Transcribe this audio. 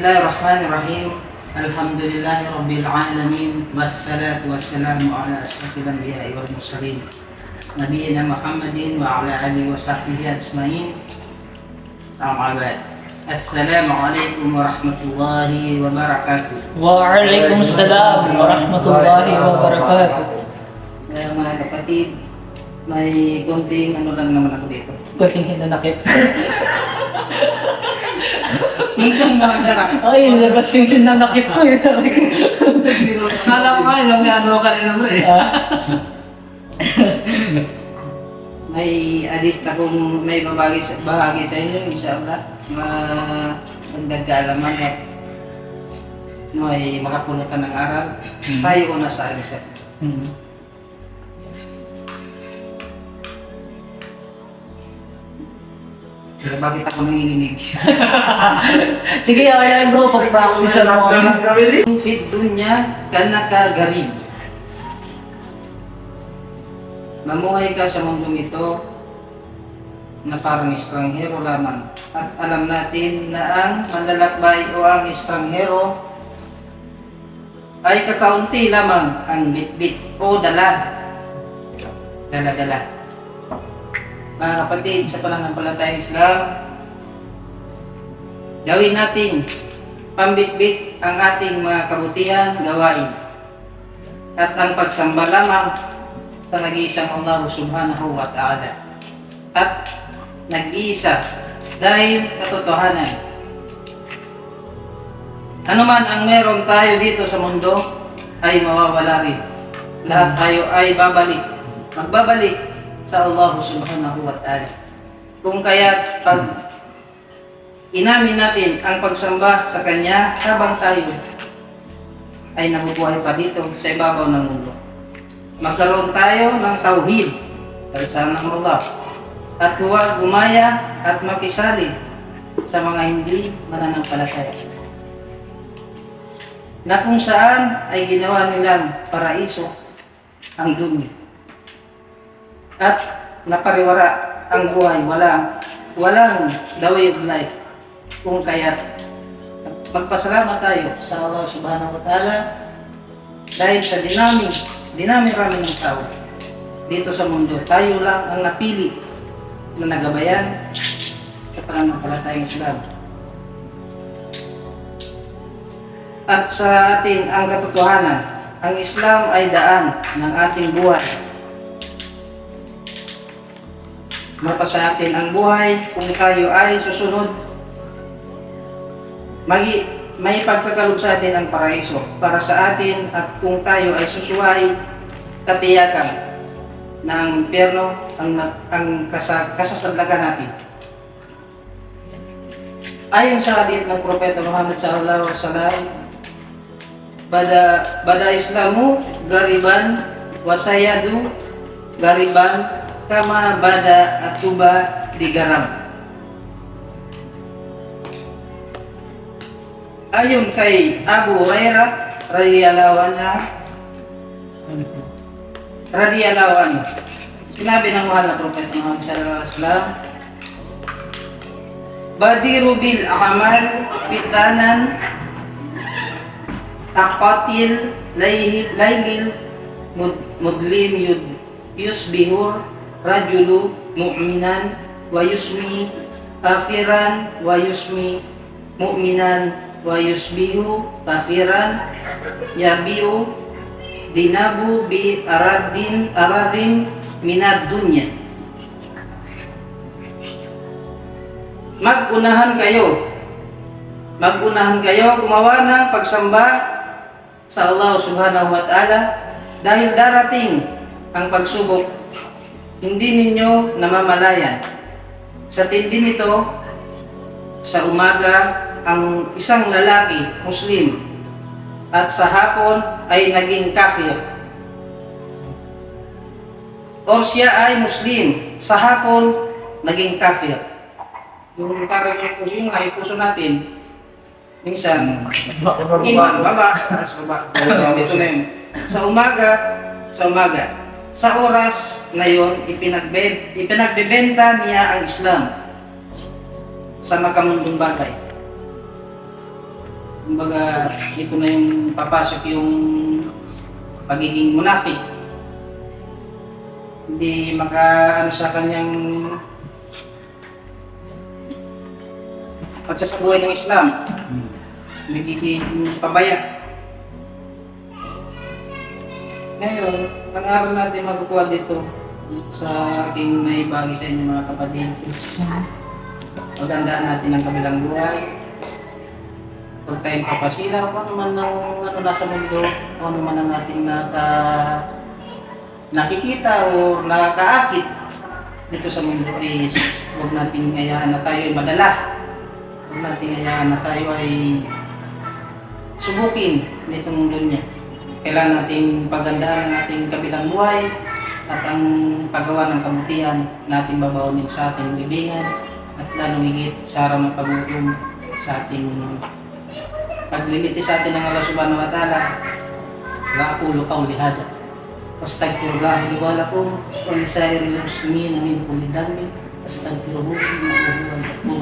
Bismillahirrahmanirrahim. Alhamdulillahi Rabbil Alamin. Wassalatu wassalamu ala ashrafil anbiya'i wal mursalin. Nabiyyina Muhammadin wa ala alihi wa sahbihi ajma'in. Amma ba'd. Assalamualaikum warahmatullahi wabarakatuh. Waalaikumsalam warahmatullahi wabarakatuh. Mga kapatid, may konting ano lang naman ako dito. Kunting hinanakit. Hinggang mga darak. Ay, labas yung hinanakit ko eh. Sabi ko. Akala ko kayo, may ano ka rin naman eh. May adit akong may bahagi sa inyo, inshallah. Magdagdag kaalaman at may makapulutan ng aral. Tayo una sa alisan. Pero bakit ako nanginginig? Sige, ay bro, pag-practice mo. Fit dunya kanaka garib. Mamuhay ka sa mundong ito na parang estranghero lamang. At alam natin na ang manlalakbay o ang estranghero ay kakaunti lamang ang bitbit o dala. Dala-dala. Mga kapatid, sa pananampalatayang Islam, gawin natin pambitbit ang ating mga kabutihan gawain at ang pagsamba lamang sa nag-iisang Allah subhanahu wa ta'ala at nag-iisa dahil katotohanan. Ano man ang meron tayo dito sa mundo ay mawawala rin. Lahat tayo ay magbabalik sa Allah subhanahu wa ta'ala. Kung kaya't pag inamin natin ang pagsamba sa Kanya habang tayo ay nabubuhay pa dito sa ibabaw ng mundo, magkaroon tayo ng tauhid, karisaan ng Allah, at huwag gumaya at makisali sa mga hindi mananampalataya na kung saan ay ginawa nilang paraiso ang dunya at napariwara ang buhay, walang the way of life. Kung kaya magpasalamat tayo sa Allah subhanahu wa ta'ala dahil sa dinami-rami ng tao dito sa mundo, tayo lang ang napili na nagabayan sa pananampalatayang Islam. At sa atin ang katotohanan, ang Islam ay daan ng ating buhay. Mata sa atin ang buhay kung tayo ay susunod. May pagkakalog sa atin ang paraiso para sa atin, at kung tayo ay susuway, katiyakan na ang impyerno ang kasasadlakan natin. Ayon sa hadith ng Propeta Muhammad sallallahu alaihi wasallam, Bada Islamu gariban wasayadu gariban kama bada atuba di garam. Ayon kay Abu Hurairah radhiyallahu anhu, sinabi ng mahal na Propeta Muhammad sallallahu alaihi wasallam, Badiru bil a'mal fitanan taqatil laylil mudlim yusbihur rajulu mu'minan wa yusmi kafiran wa yusmi mu'minan wa yusbihu kafiran yabiu dinabu bi aradin minad dunya. Magunahan kayo gumawa ng pagsamba sa Allah subhanahu wa ta'ala dahil darating ang pagsubok, hindi ninyo namamalayan. Sa tindi nito, sa umaga ang isang lalaki Muslim at sa hapon ay naging kafir. O siya ay Muslim, sa hapon naging kafir. Yung parang yung puso natin, minsan iman, baba. Ito na yun. Sa umaga, sa oras na yun, ipinagbebenta niya ang Islam sa makamundong bagay. Kumbaga, ito na yung papasok yung pagiging munafik. Hindi maka ano sa kanyang pagsasabuhay ng Islam. Nagiging pabaya. Ngayon, ang araw natin magkukuha dito sa aking naibagi sa inyo mga kapatid is pagandaan natin ang kabilang buhay. Huwag tayong papasila kung ano man ang ano nasa mundo, kung ano man ang ating nakikita o nakakaakit dito sa mundo is huwag nating hayaan na tayo ay madala. Huwag nating hayaan na tayo ay subukin nitong mundo niya. Kailangan nating pagandaan ang ating kabilang buhay at ang paggawa ng kabutihan nating babawin sa ating libingan at lalong higit sa araw ng pag-utom sa ating pagliliti sa atin ng Allah subhanahu wa ta'ala. Wa aqulu qawli hadha wastaghfirullah li wa lakum wa li sa'iril muslimin min kulli dhanbin astaghfiruhu innahu huwal ghafurur